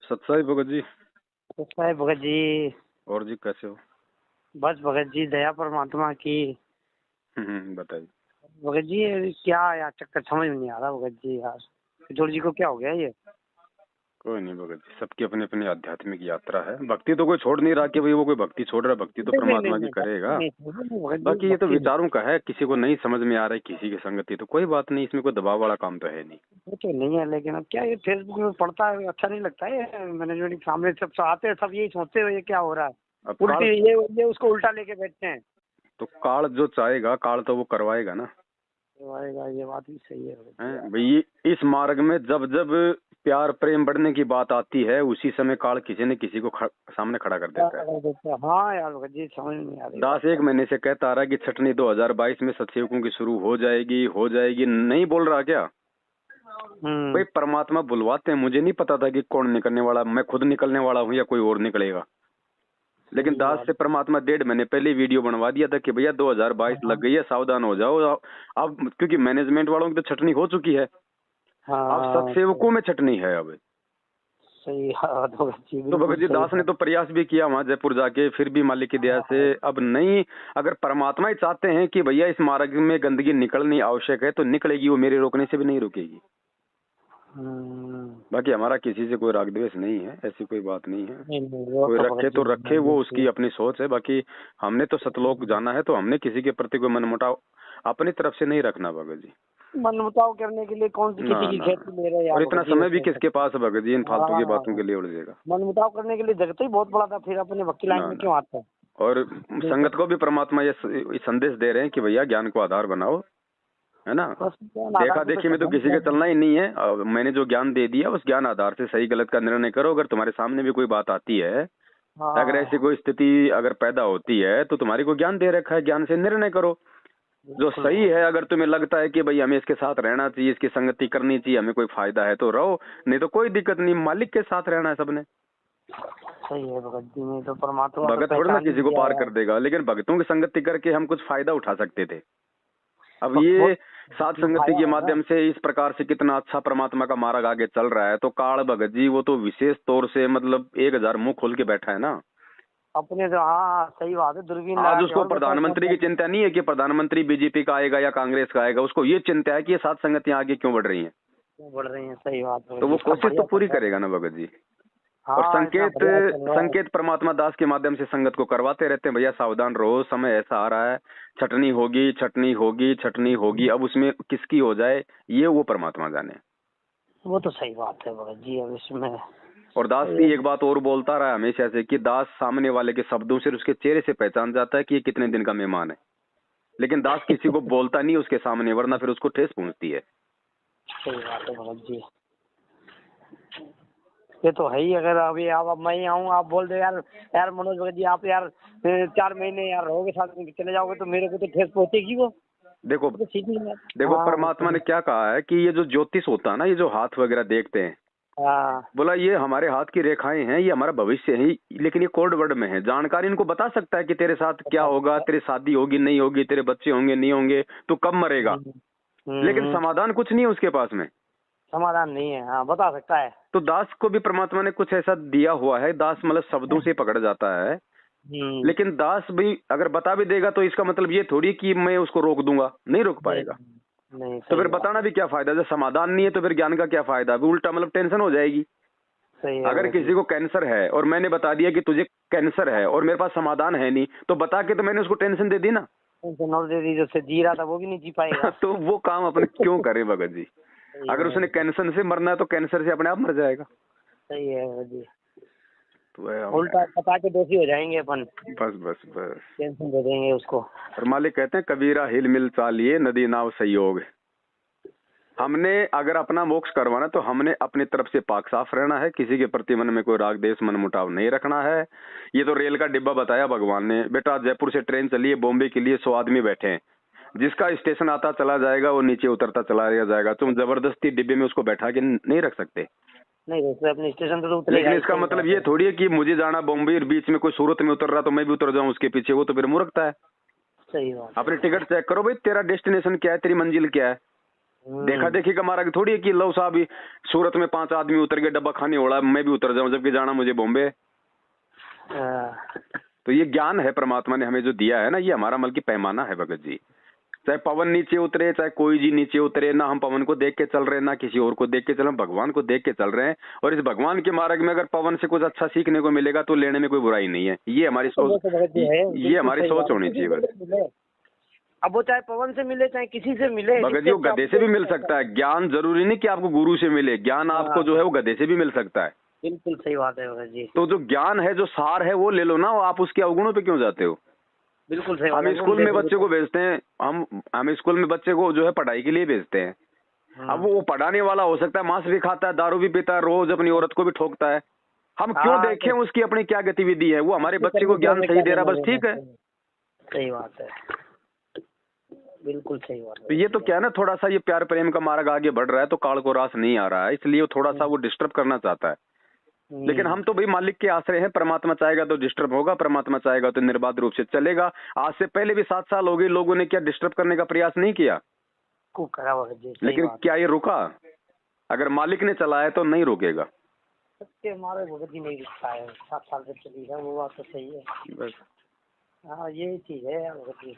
सत्साई भगत जी। कैसा है भगत जी? और जी कैसे हो? बस भगत जी दया परमात्मा की। बताइए। भगत जी ये क्या यार चक्कर समझ में नहीं आ रहा भगत जी यार। किशोर जी को क्या हो गया ये? कोई नहीं भगत जी, सबकी अपनी अपनी आध्यात्मिक यात्रा है। भक्ति तो कोई छोड़ नहीं रहा कि भाई वो कोई भक्ति छोड़ रहा है, भक्ति तो नहीं नहीं परमात्मा की नहीं करेगा। नहीं नहीं, भगत जी बाकी ये तो भक्ति नहीं। विचारों का है, किसी को नहीं समझ में आ रहा है किसी की संगति, तो कोई बात नहीं, इसमें कोई दबाव वाला काम तो है नहीं। वो तो नहीं है, लेकिन अब क्या ये फेसबुक में पढ़ता है, अच्छा नहीं लगता है। मैनेजमेंट के सामने सब आते हैं, सब यही सोचते हुए ये क्या हो रहा है। अब उल्टी काल, ये उसको उल्टा लेके बैठते हैं। तो काल जो चाहेगा काल तो वो करवाएगा ना। ये बात भी सही है भगत जी यार। भाई इस मार्ग में जब जब प्यार प्रेम बढ़ने की बात आती है, उसी समय काल किसी न किसी को सामने खड़ा कर देता है। हाँ यार भगत जी समझ में आ रही दास एक महीने से कहता आ रहा है कि छटनी 2022 में सतसेवकों की शुरू हो जाएगी, नहीं बोल रहा क्या? भाई परमात्मा बुलवाते हैं, मुझे नहीं पता था कि कौन निकलने वाला, मैं खुद निकलने वाला हूँ या कोई और निकलेगा। लेकिन दास से परमात्मा 1.5 महीने पहले वीडियो बनवा दिया था कि भैया 2022 लग गई है, सावधान हो जाओ। अब क्योंकि मैनेजमेंट वालों की तो छटनी हो चुकी है, अब सतसेवकों में छटनी है। अब सही भगत जी। तो भगत जी दास ने तो प्रयास भी किया वहां जयपुर जाके, फिर भी मालिक की दया से अब नहीं। अगर परमात्मा ही चाहते हैं कि भैया इस मार्ग में गंदगी निकलनी आवश्यक है तो निकलेगी, वो मेरे रोकने से भी नहीं रुकेगी। बाकी हमारा किसी से कोई राग द्वेष नहीं है, ऐसी कोई बात नहीं है। कोई रखे तो रखे, वो उसकी अपनी सोच है। बाकी हमने तो सतलोक जाना है, तो हमने किसी के प्रति कोई मनमुटाव अपनी तरफ से नहीं रखना भगत जी। मनमुटाव करने के लिए कौन सी किसी की खेती ले रहे हैं? और इतना समय भी किसके पास है भगत जी इन फालतू की बातों के लिए उलझेगा? मनमुटाव करने के लिए जगत ही बहुत बड़ा था, फिर अपने भक्ति लाइन में क्यों आता है? और संगत को भी परमात्मा ये संदेश दे रहे हैं कि भैया ज्ञान को आधार बनाओ, है ना। देखा देखी में तो किसी का चलना ही नहीं है। मैंने जो ज्ञान दे दिया उस ज्ञान आधार से सही गलत का निर्णय करो। अगर तुम्हारे सामने भी कोई बात आती है, अगर ऐसी कोई स्थिति अगर पैदा होती है, तो तुम्हारी को ज्ञान दे रखा है, ज्ञान से निर्णय करो जो सही है। अगर तुम्हें लगता है कि भाई हमें इसके साथ रहना चाहिए, इसकी संगति करनी चाहिए, हमें कोई फायदा है तो रहो, नहीं तो कोई दिक्कत नहीं, मालिक के साथ रहना है सबने। सही है भगत जी, नहीं तो परमात्मा भगत थोड़ा ना किसी को पार कर देगा, लेकिन भक्तों की संगति करके हम कुछ फायदा उठा सकते थे। अब ये साथ संगति के माध्यम से इस प्रकार से कितना अच्छा परमात्मा का मार्ग आगे चल रहा है। तो काल भगत जी वो तो विशेष तौर से मतलब 1000 मुंह खोल के बैठा है ना अपने। तो हाँ सही बात है, दूरबीन। आज उसको प्रधानमंत्री की चिंता नहीं है कि प्रधानमंत्री बीजेपी का आएगा या कांग्रेस का आएगा, उसको ये चिंता है कि ये साथ संगतियां आगे क्यों बढ़ रही हैं। बढ़ रही हैं, सही बात है। तो वो कोशिश तो पूरी करेगा ना भगत जी। और संकेत परमात्मा दास के माध्यम से संगत को करवाते रहते हैं, भैया सावधान रहो, समय ऐसा आ रहा है, छटनी होगी। अब उसमें किसकी हो जाए ये वो परमात्मा जाने। वो तो सही बात है भगत जी। अब इसमें और दास की एक बात और बोलता रहा हमेशा से कि दास सामने वाले के शब्दों से, उसके चेहरे से पहचान जाता है कि ये कितने दिन का मेहमान है। लेकिन दास किसी को बोलता नहीं उसके सामने, वरना फिर उसको ठेस पहुंचती है। सही बात है भगत जी, ये तो है ही। अगर अभी आप मैं आऊँ, आप बोल दे यार मनोज भगत जी आप यार 4 महीने यार रहोगे साथ में, चले जाओगे तो मेरे को तो ठेस पहुंचेगी वो। देखो परमात्मा ने क्या कहा है कि ये जो ज्योतिष होता है ना, ये जो हाथ वगैरह देखते हैं, बोला ये हमारे हाथ की रेखाएं हैं, ये हमारा भविष्य है, लेकिन ये कोड वर्ड में है। जानकारी इनको बता सकता है कि तेरे साथ क्या होगा, तेरी शादी होगी नहीं होगी, तेरे बच्चे होंगे नहीं होंगे, तू कब मरेगा, लेकिन समाधान कुछ नहीं है उसके पास में। समाधान नहीं है, हाँ बता सकता है। तो दास को भी परमात्मा ने कुछ ऐसा दिया हुआ है, दास मतलब शब्दों से पकड़ जाता है। लेकिन दास भी अगर बता भी देगा तो इसका मतलब ये थोड़ी कि मैं उसको रोक दूंगा, नहीं रोक पाएगा। नहीं, तो फिर बताना भी क्या फायदा, जब समाधान नहीं है तो फिर ज्ञान का क्या फायदा, उल्टा मतलब टेंशन हो जाएगी। सही है। अगर किसी को कैंसर है और मैंने बता दिया कि तुझे कैंसर है और मेरे पास समाधान है नहीं, तो बता के तो मैंने उसको टेंशन दे दी ना, टेंशन दे दी, जो जी रहा था वो भी नहीं जी पाएगा। तो वो काम अपने क्यों करे भगत जी। अगर उसने कैंसर से मरना है तो कैंसर से अपने आप मर जाएगा। सही है भगत जी, तो उल्टा पता के दोषी हो जाएंगे अपन। बस टेंशन दे देंगे उसको। और मालिक कहते हैं कबीरा हिल मिल चालिए, नदी नाव सहयोग। हमने अगर अपना मोक्ष करवाना तो हमने अपनी तरफ से पाक साफ रहना है, किसी के प्रति मन में कोई राग देश मन मुटाव नहीं रखना है। ये तो रेल का डिब्बा बताया भगवान ने, बेटा जयपुर से ट्रेन चली है, बॉम्बे के लिए 100 आदमी बैठे हैं, जिसका स्टेशन आता चला जाएगा वो नीचे उतरता चला जाएगा। तुम जबरदस्ती डिब्बे में उसको बैठा के नहीं रख सकते। नहीं, अपने स्टेशन तो उतरेगा। लेकिन इसका मतलब ये थोड़ी है कि मुझे जाना बॉम्बे और बीच में कोई सूरत में उतर रहा तो मैं भी उतर जाऊं उसके पीछे, वो तो फिर मूर्खता है। सही बात। अपनी टिकट चेक करो भाई, तेरा डेस्टिनेशन क्या है, तेरी मंजिल क्या है। देखा देखी का मार्ग थोड़ी है कि लो साहब सूरत में 5 आदमी उतर के डब्बा खाने ओढ़ा मैं भी उतर जाऊं, जबकि जाना मुझे बॉम्बे। तो ये ज्ञान है परमात्मा ने हमें जो दिया है ना, ये हमारा अमल की पैमाना है भगत जी। चाहे पवन नीचे उतरे, चाहे कोई जी नीचे उतरे, ना हम पवन को देख के चल रहे हैं, ना किसी और को देख के चल रहे हैं, भगवान को देख के चल रहे हैं। और इस भगवान के मार्ग में अगर पवन से कुछ अच्छा सीखने को मिलेगा तो लेने में कोई बुराई नहीं है। ये हमारी सोच, ये हमारी सोच होनी चाहिए बस। अब वो चाहे पवन से मिले चाहे किसी से मिले, भगत जी वो गधे से भी मिल सकता है ज्ञान, जरूरी नहीं कि आपको गुरु से मिले, ज्ञान आपको जो है वो गधे से भी मिल सकता है। बिल्कुल सही बात है भगत जी। तो जो ज्ञान है, जो सार है वो ले लो ना, आप उसके अवगुणों पे क्यों जाते हो? बिल्कुल सही। हम स्कूल में बच्चे को भेजते हैं, हम स्कूल में बच्चे को जो है पढ़ाई के लिए भेजते हैं। अब वो पढ़ाने वाला हो सकता है मांस भी खाता है, दारू भी पीता है, रोज अपनी औरत को भी ठोकता है। हम क्यों देखें उसकी अपनी क्या गतिविधि है? वो हमारे बच्चे को ज्ञान सही दे रहा, बस ठीक है। सही बात है, बिल्कुल सही बात है। तो ये तो क्या है ना, थोड़ा सा ये प्यार प्रेम का मार्ग आगे बढ़ रहा है तो काल को रास नहीं आ रहा है, इसलिए वो थोड़ा सा वो डिस्टर्ब करना चाहता है। लेकिन हम तो भाई मालिक के आश्रय हैं, परमात्मा चाहेगा तो डिस्टर्ब होगा, परमात्मा चाहेगा तो निर्बाध रूप से चलेगा। आज से पहले भी 7 साल हो गए, लोगों ने क्या डिस्टर्ब करने का प्रयास नहीं किया? लेकिन क्या ये रुका? अगर मालिक ने चलाया तो नहीं रुकेगा। हमारे भगत जी नहीं रुकता है, 7 साल से चली है, वो बात तो सही है बस। हाँ यही चीज है यार भगत जी।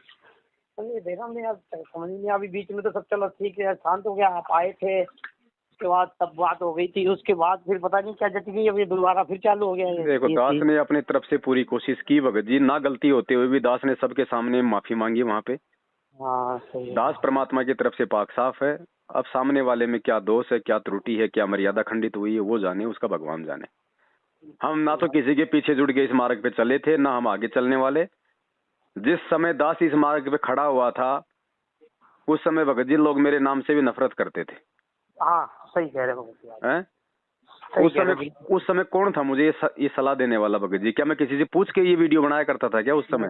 देखा हमने यार, समझ नहीं, अभी बीच में तो सब चलो ठीक है, शांत हो गया, आप आए थे, उसके बाद तब बात हो गई थी, उसके बाद फिर पता नहीं क्या जट गई, अभी दोबारा फिर चालू हो गया। देखो दास ने अपनी तरफ से पूरी कोशिश की भगत जी, ना गलती होते हुए भी दास ने सबके सामने माफी मांगी वहाँ पे। हाँ सही। दास परमात्मा की तरफ से पाक साफ है। अब सामने वाले में क्या दोष है, क्या त्रुटि है, क्या मर्यादा खंडित हुई है, वो जाने, उसका भगवान जाने। हम ना तो किसी के पीछे जुड़ के इस मार्ग पे चले थे, ना हम आगे चलने वाले। जिस समय दास इस मार्ग पे खड़ा हुआ था उस समय भगत जी लोग मेरे नाम से भी नफरत करते थे। हाँ सही कह रहे हो। उस समय कौन था मुझे ये सलाह देने वाला भगत जी? क्या मैं किसी से पूछ के ये वीडियो बनाया करता था क्या उस समय?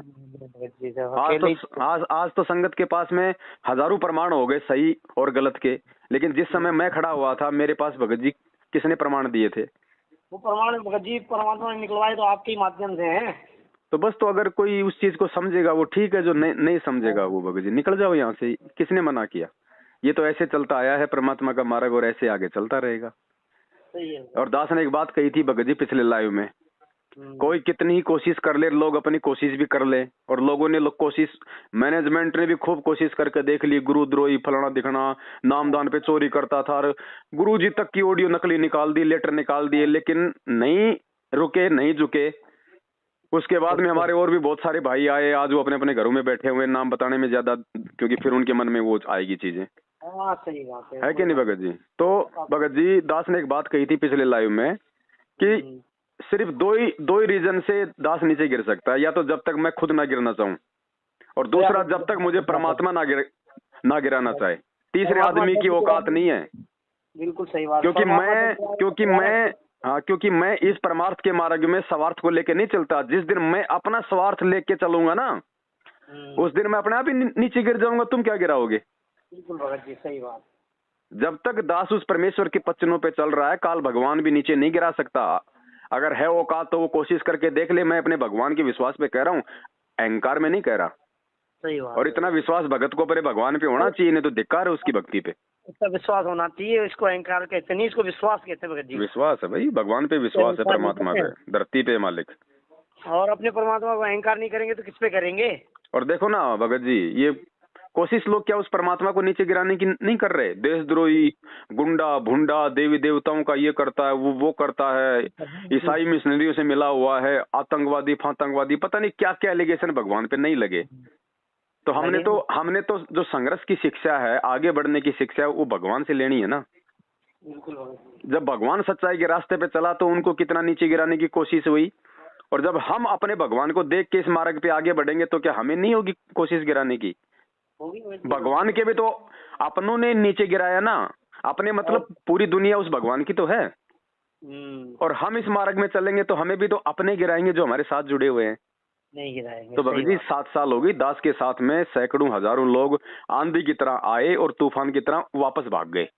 आज तो संगत के पास में हजारों प्रमाण हो गए सही और गलत के, लेकिन जिस समय मैं खड़ा हुआ था मेरे पास भगत जी किसने प्रमाण दिए थे? वो प्रमाण भगत जी परमात्मा ने निकलवाए तो आपके ही माध्यम से हैं। तो बस, तो अगर कोई उस चीज को समझेगा वो ठीक है, जो नहीं समझेगा वो भगत जी निकल जाओ यहाँ से। किसने मना किया? ये तो ऐसे चलता आया है परमात्मा का मार्ग, और ऐसे आगे चलता रहेगा। सही है। और दास ने एक बात कही थी भगत जी पिछले लाइव में, कोई कितनी ही कोशिश कर ले, लोग अपनी कोशिश भी कर ले, और लोगों ने कोशिश, मैनेजमेंट ने भी खूब कोशिश करके देख ली, गुरुद्रोही फलाना दिखना, नामदान पे चोरी करता था, गुरुजी तक की ऑडियो नकली निकाल दी, लेटर निकाल दिए, लेकिन नहीं रुके, नहीं झुके। उसके बाद में हमारे और भी बहुत सारे भाई आए, आज वो अपने अपने घरों में बैठे हुए, नाम बताने में ज्यादा, क्योंकि फिर उनके मन में वो आएगी चीजें। सही बात है कि नहीं भगत जी? तो भगत जी दास ने एक बात कही थी पिछले लाइव में कि सिर्फ दो ही रीजन से दास नीचे गिर सकता है, या तो जब तक मैं खुद ना गिरना चाहूं, और दूसरा जब तक मुझे परमात्मा ना गिराना चाहे। तीसरे आदमी की औकात नहीं है। बिल्कुल सही बात। क्योंकि मैं इस परमार्थ के मार्ग में स्वार्थ को लेके नहीं चलता। जिस दिन मैं अपना स्वार्थ लेके चलूंगा ना, उस दिन मैं अपने आप ही नीचे गिर जाऊंगा। तुम क्या गिराओगे? बिल्कुल भगत जी सही बात। जब तक दास उस परमेश्वर के पचनों पे चल रहा है, काल भगवान भी नीचे नहीं गिरा सकता। अगर है औकात तो वो कोशिश करके देख ले। मैं अपने भगवान के विश्वास पे कह रहा हूँ, अहंकार में नहीं कह रहा। सही बात। और इतना विश्वास भगत को अपने भगवान पे होना चाहिए, नहीं तो धिक्कार है उसकी भक्ति पे। इसका विश्वास होना चाहिए, इसको अहंकार कहते नहीं, इसको विश्वास कहते हैं भगत जी। विश्वास है भाई, भगवान पे विश्वास है, परमात्मा पे, धरती पे मालिक। और अपने परमात्मा को अहंकार नहीं करेंगे तो किस पे करेंगे? और देखो ना भगत जी, ये कोशिश लोग क्या उस परमात्मा को नीचे गिराने की नहीं कर रहे? देशद्रोही, गुंडा, भुंडा, देवी देवताओं का ये करता है, वो करता है, ईसाई मिशनरियों से मिला हुआ है, आतंकवादी, फातंकवादी, पता नहीं क्या क्या एलिगेशन भगवान पे नहीं लगे। तो हमने तो जो संघर्ष की शिक्षा है, आगे बढ़ने की शिक्षा है, वो भगवान से लेनी है ना। जब भगवान सच्चाई के रास्ते पे चला तो उनको कितना नीचे गिराने की कोशिश हुई, और जब हम अपने भगवान को देख के इस मार्ग पे आगे बढ़ेंगे तो क्या हमें नहीं होगी कोशिश गिराने की? भगवान के भी तो अपनों ने नीचे गिराया ना अपने, मतलब पूरी दुनिया उस भगवान की तो है। और हम इस मार्ग में चलेंगे तो हमें भी तो अपने गिराएंगे जो हमारे साथ जुड़े हुए हैं। नहीं गिराएंगे। तो भगत जी 7 साल हो गई दास के साथ में, सैकड़ों हजारों लोग आंधी की तरह आए और तूफान की तरह वापस भाग गए।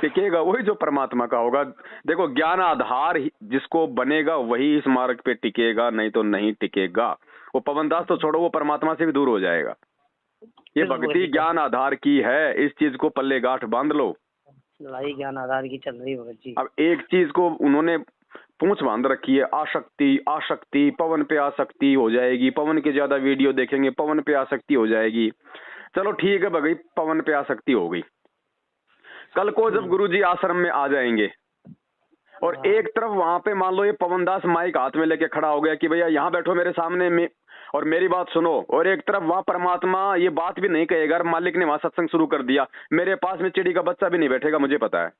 टिकेगा वही जो परमात्मा का होगा। देखो, ज्ञान आधार जिसको बनेगा वही इस मार्ग पे टिकेगा, नहीं तो नहीं टिकेगा। वो पवन दास तो छोड़ो, वो परमात्मा से भी दूर हो जाएगा। ये भक्ति ज्ञान आधार की है, इस चीज को पल्ले गांठ बांध लो। लड़ाई ज्ञान आधार की चल रही है भगत जी। अब एक चीज को उन्होंने पूंछ बांध रखी है, आसक्ति आसक्ति, पवन पे आसक्ति हो जाएगी, पवन के ज्यादा वीडियो देखेंगे पवन पे आसक्ति हो जाएगी। चलो ठीक है भगई, पवन पे आसक्ति हो गई। कल को जब गुरुजी आश्रम में आ जाएंगे और एक तरफ वहां पे मान लो ये पवनदास माइक हाथ में लेके खड़ा हो गया कि भैया यहाँ बैठो मेरे सामने में और मेरी बात सुनो, और एक तरफ वहां परमात्मा ये बात भी नहीं कहेगा, मालिक ने वहां सत्संग शुरू कर दिया, मेरे पास में चिड़ी का बच्चा भी नहीं बैठेगा, मुझे पता है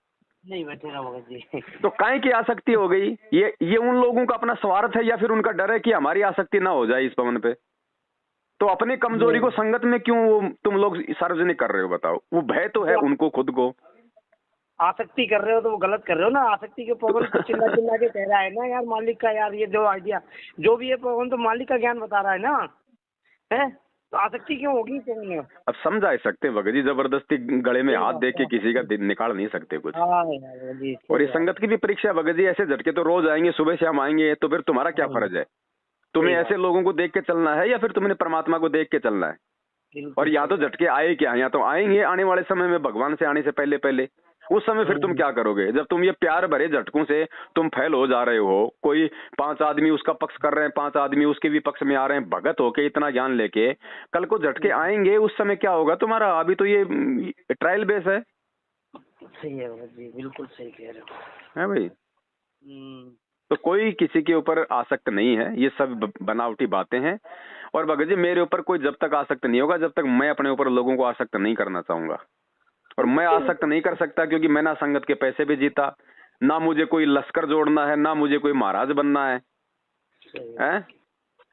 नहीं बैठेगा भगत जी। तो काहे की आसक्ति हो गई? ये उन लोगों का अपना स्वार्थ है या फिर उनका डर है कि हमारी आसक्ति ना हो जाए इस पवन पे? तो अपनी कमजोरी को संगत में क्यों तुम लोग सार्वजनिक कर रहे हो बताओ? वो भय तो है उनको खुद को। आसक्ति कर रहे हो तो वो गलत कर रहे हो ना। आसक्ति के पवन को चिल्ला चिल्ला के कह रहा है ना यार मालिक का, यार ये जो आइडिया जो भी है पवन तो मालिक का ज्ञान बता रहा है ना, है तो आसक्ति क्यों होगी? अब समझा सकते भगत जी, जबरदस्ती गले में हाथ दे के किसी का निकाल नहीं सकते कुछ। और इस संगत की भी परीक्षा भगत जी, ऐसे झटके तो रोज आएंगे, सुबह शाम आएंगे, तो फिर तुम्हारा क्या फर्ज है? तुम्हें ऐसे लोगों को देख के चलना है या फिर तुमने परमात्मा को देख के चलना है? और यहाँ तो झटके आए क्या, यहाँ तो आएंगे आने वाले समय में, भगवान से आने से पहले पहले। उस समय फिर तुम क्या करोगे जब तुम ये प्यार भरे झटकों से तुम फेल हो जा रहे हो? कोई 5 आदमी उसका पक्ष कर रहे हैं, 5 आदमी उसके भी पक्ष में आ रहे हैं, भगत होके इतना ज्ञान लेके। कल को झटके आएंगे, उस समय क्या होगा तुम्हारा? अभी तो ये ट्रायल बेस है। सही है जी, बिल्कुल सही कह रहे हो। है भाई, तो कोई किसी के ऊपर आसक्त नहीं है, ये सब बनावटी बातें हैं। और भगत जी मेरे ऊपर कोई जब तक आसक्त नहीं होगा जब तक मैं अपने ऊपर लोगों को आसक्त नहीं करना चाहूंगा। और मैं आसक्त नहीं कर सकता क्योंकि मैं ना संगत के पैसे भी जीता, ना मुझे कोई लश्कर जोड़ना है, ना मुझे कोई महाराज बनना है।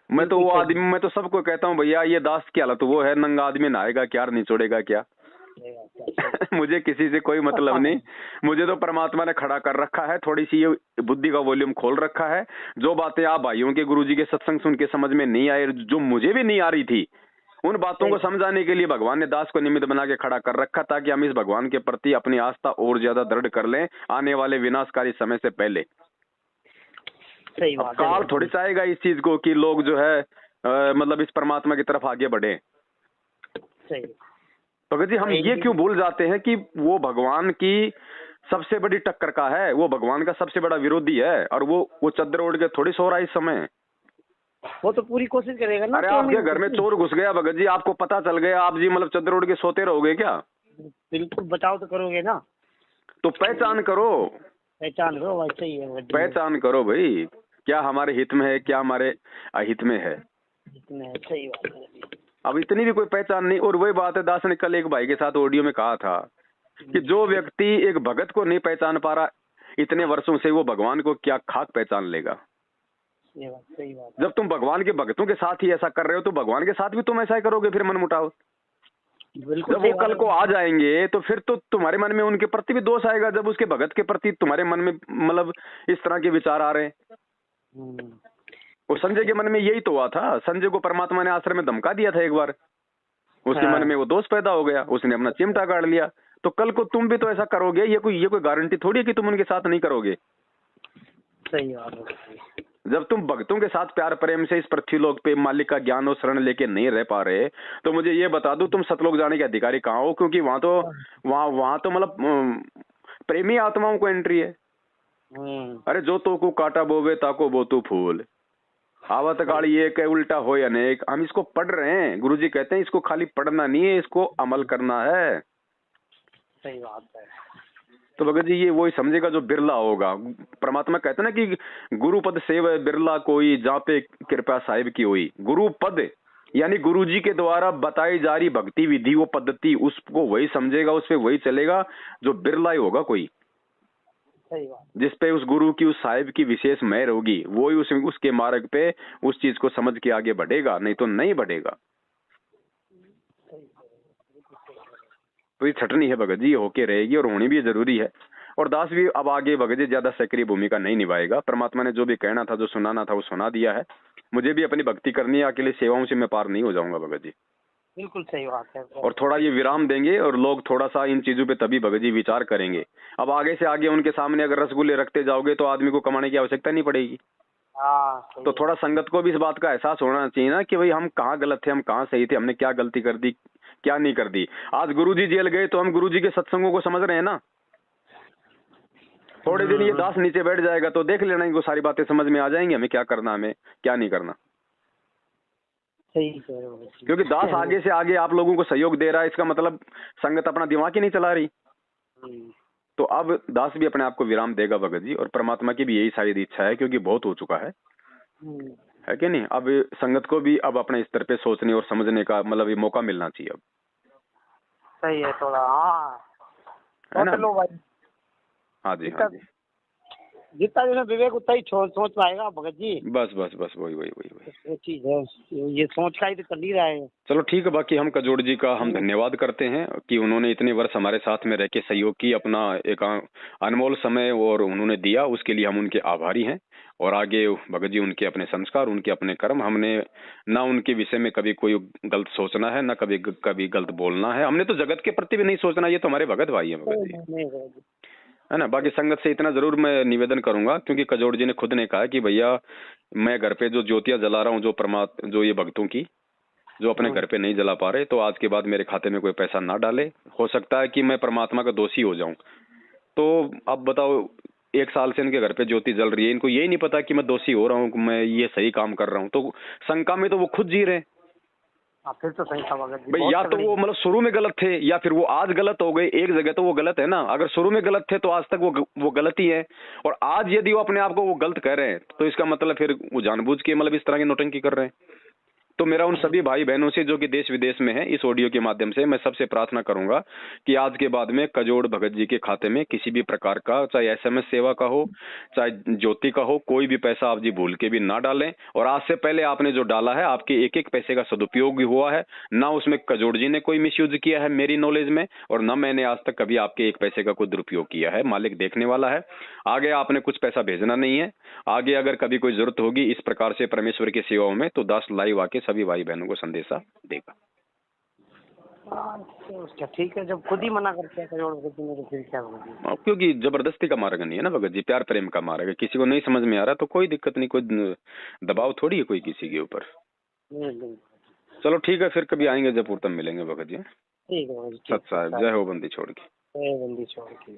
मैं तो वो आदमी, मैं तो सबको कहता हूँ भैया ये दास की हालत वो है, नंगा आदमी नहाएगा क्या, निचोड़ेगा क्या। मुझे किसी से कोई मतलब नहीं, मुझे तो परमात्मा ने खड़ा कर रखा है। थोड़ी सी ये बुद्धि का वॉल्यूम खोल रखा है। जो बातें आप भाइयों के गुरुजी के सत्संग सुन के समझ में नहीं आई, जो मुझे भी नहीं आ रही थी, उन बातों को समझाने के लिए भगवान ने दास को निमित्त बना के खड़ा कर रखा, ताकि हम इस भगवान के प्रति अपनी आस्था और ज्यादा दृढ़ कर लें आने वाले विनाशकारी समय से पहले। सही बात है। काल थोड़ी चाहेगा इस चीज को कि लोग जो है मतलब इस परमात्मा की तरफ आगे बढ़े। सही। भगत जी हम ये क्यों भूल जाते हैं कि वो भगवान की सबसे बड़ी टक्कर का है, वो भगवान का सबसे बड़ा विरोधी है, और वो चद्दर ओढ़ के थोड़ी सो रहा है इस समय। वो तो पूरी कोशिश करेगा ना। अरे आपके घर में चोर घुस गया भगत जी, आपको पता चल गया, आप जी मतलब चद्दर ओढ़ के सोते रहोगे क्या? बिल्कुल बचाव तो करोगे ना। तो पहचान करो, पहचान करो, वैसे ही है। पहचान करो भाई, क्या हमारे हित में है, क्या हमारे अहित में है। सही बात है। अब इतनी भी कोई पहचान नहीं। और वही बात है, दास ने कल एक भाई के साथ ऑडियो में कहा था कि जो व्यक्ति एक भगत को नहीं पहचान पा रहा इतने वर्षों से, वो भगवान को क्या खाक पहचान लेगा। सही बात। जब तुम भगवान के भक्तों के साथ ही ऐसा कर रहे हो तो भगवान के साथ भी तुम ऐसा ही करोगे फिर मनमुटाव। जब वो कल को आ जाएंगे तो फिर तो तुम्हारे मन में उनके प्रति भी दोष आएगा, जब उसके भगत के प्रति तुम्हारे मन में मतलब इस तरह के विचार आ रहे हैं। वो संजय के मन में यही तो हुआ था। संजय को परमात्मा ने आश्रम में धमका दिया था एक बार, उसके मन में वो दोष पैदा हो गया, उसने अपना चिमटा गाड़ लिया। तो कल को तुम भी तो ऐसा करोगे, ये कोई गारंटी थोड़ी है कि तुम उनके साथ नहीं करोगे। सही बात है। जब तुम भक्तों के साथ प्यार प्रेम से इस पृथ्वी लोक पे मालिक का ज्ञान और शरण लेके नहीं रह पा रहे, तो मुझे ये बता दो तुम सतलोक जाने के अधिकारी कहाँ हो? क्योंकि वहां तो मतलब प्रेमी आत्माओं को एंट्री है। अरे जो तो को काटा बोवे ताको बोतू फूल, आवत काली एक है उल्टा हो अनेक। हम इसको पढ़ रहे हैं, गुरुजी कहते हैं इसको खाली पढ़ना नहीं है, इसको अमल करना है। सही बात है। तो भगत जी ये वही समझेगा जो बिरला होगा। परमात्मा कहते हैं ना कि गुरु पद सेव बिरला कोई, जहाँ पे कृपा साहिब की हुई। गुरु पद यानी गुरुजी के द्वारा बताई जा रही भक्ति विधि, वो पद्धति, उसको वही समझेगा, उस पे वही चलेगा जो बिरला ही होगा कोई। जिसपे उस गुरु की, उस साहिब की विशेष मेहर होगी, वो ही उसके मार्ग पे उस चीज को समझ के आगे बढ़ेगा, नहीं तो नहीं बढ़ेगा। तो ये छटनी है भगत जी, होके रहेगी और होनी भी जरूरी है। और दास भी अब आगे भगत जी ज्यादा सक्रिय भूमिका नहीं निभाएगा। परमात्मा ने जो भी कहना था, जो सुनाना था, वो सुना दिया है। मुझे भी अपनी भक्ति करनी है, अकेले सेवाओं से मैं पार नहीं हो जाऊंगा भगत जी। बिल्कुल सही बात है। और थोड़ा ये विराम देंगे और लोग थोड़ा सा इन चीजों पे तभी भगत जी विचार करेंगे। अब आगे से आगे उनके सामने अगर रसगुल्ले रखते जाओगे तो आदमी को कमाने की आवश्यकता नहीं पड़ेगी। तो थोड़ा संगत को भी इस बात का एहसास होना चाहिए ना कि भाई हम कहाँ गलत थे, हम कहाँ सही थे, हमने क्या गलती कर दी, क्या नहीं कर दी। आज गुरुजी जेल गए तो हम गुरुजी के सत्संगों को समझ रहे हैं ना। थोड़े दिन ये दास नीचे बैठ जाएगा तो देख लेना, इनको सारी बातें समझ में आ जाएंगी, हमें क्या करना, हमें क्या नहीं करना। सही क्योंकि दास आगे से आगे आप लोगों को सहयोग दे रहा है, इसका मतलब संगत अपना दिमाग ही नहीं चला रही। तो अब दास भी अपने आप को विराम देगा भगत जी, और परमात्मा की भी यही शायद इच्छा है, क्योंकि बहुत हो चुका है कि नहीं। अब संगत को भी अब अपने स्तर पे सोचने और समझने का मतलब ये मौका मिलना चाहिए अब। सही है थोड़ा, हाँ है ना। लो भाई, हाँ जी, हाँ जी, जितना जो विवेक उतना ही सोच पाएगा भगत जी। बस बस बस वही वही वही वही ये चीज है, ये सोच का ही तो चल ही रहा है। चलो ठीक है। बाकी हम कजोड़ जी का हम धन्यवाद करते हैं कि उन्होंने इतने वर्ष हमारे साथ में रह के सहयोग की, अपना एक अनमोल समय और उन्होंने दिया, उसके लिए हम उनके आभारी हैं। और आगे भगत जी उनके अपने संस्कार, उनके अपने कर्म, हमने ना उनके विषय में कभी कोई गलत सोचना है, ना कभी कभी गलत बोलना है। हमने तो जगत के प्रति भी नहीं सोचना, ये तो हमारे भगत भाई है भगत जी, है ना। बाकी संगत से इतना जरूर मैं निवेदन करूंगा, क्योंकि कजोड़ जी ने खुद ने कहा कि भैया मैं घर पे जो ज्योतियां जला रहा हूँ, जो ये भक्तों की जो अपने घर पे नहीं जला पा रहे, तो आज के बाद मेरे खाते में कोई पैसा ना डाले। हो सकता है कि मैं परमात्मा का दोषी हो जाऊं। तो अब बताओ, 1 साल से इनके घर पे ज्योति जल रही है, इनको यही नहीं पता कि मैं दोषी हो रहा हूँ, मैं ये सही काम कर रहा हूँ। तो शंका में तो वो खुद जी रहे हैं। फिर तो सही था भाई, या तो वो मतलब शुरू में गलत थे, या फिर वो आज गलत हो गए। एक जगह तो वो गलत है ना। अगर शुरू में गलत थे तो आज तक वो गलत ही है, और आज यदि वो अपने आप को वो गलत कह रहे हैं तो इसका मतलब फिर वो जानबूझ के मतलब इस तरह की नौटंकी कर रहे हैं। तो मेरा उन सभी भाई बहनों से जो कि देश विदेश में हैं, इस ऑडियो के माध्यम से मैं सबसे प्रार्थना करूंगा कि आज के बाद में कजोड़ भगत जी के खाते में किसी भी प्रकार का, चाहे एसएमएस सेवा का हो, चाहे ज्योति का हो, कोई भी पैसा आप जी भूल के भी ना डालें। और आज से पहले आपने जो डाला है, आपके एक एक पैसे का सदुपयोग भी हुआ है ना, उसमें कजोड़ जी ने कोई मिसयूज किया है मेरी नॉलेज में, और ना मैंने आज तक कभी आपके एक पैसे का कोई दुरुपयोग किया है। मालिक देखने वाला है। आगे आपने कुछ पैसा भेजना नहीं है। आगे अगर कभी कोई जरूरत होगी इस प्रकार से परमेश्वर की सेवाओं में, तो दास लाइव आके सभी भाई बहनों को संदेशा देगा। ठीक है, जब खुद ही मना करते हैं तो फिर क्या होगा। क्योंकि जबरदस्ती का मार्ग नहीं है ना भगत जी, प्यार प्रेम का मार्ग है। किसी को नहीं समझ में आ रहा तो कोई दिक्कत नहीं, कोई दबाव थोड़ी है कोई किसी के ऊपर। चलो ठीक है, फिर कभी आएंगे जब तब मिलेंगे भगत जी। ठीक है, सत साहब, जय हो बंदी छोड़ के। जय बंदी छोड़ के।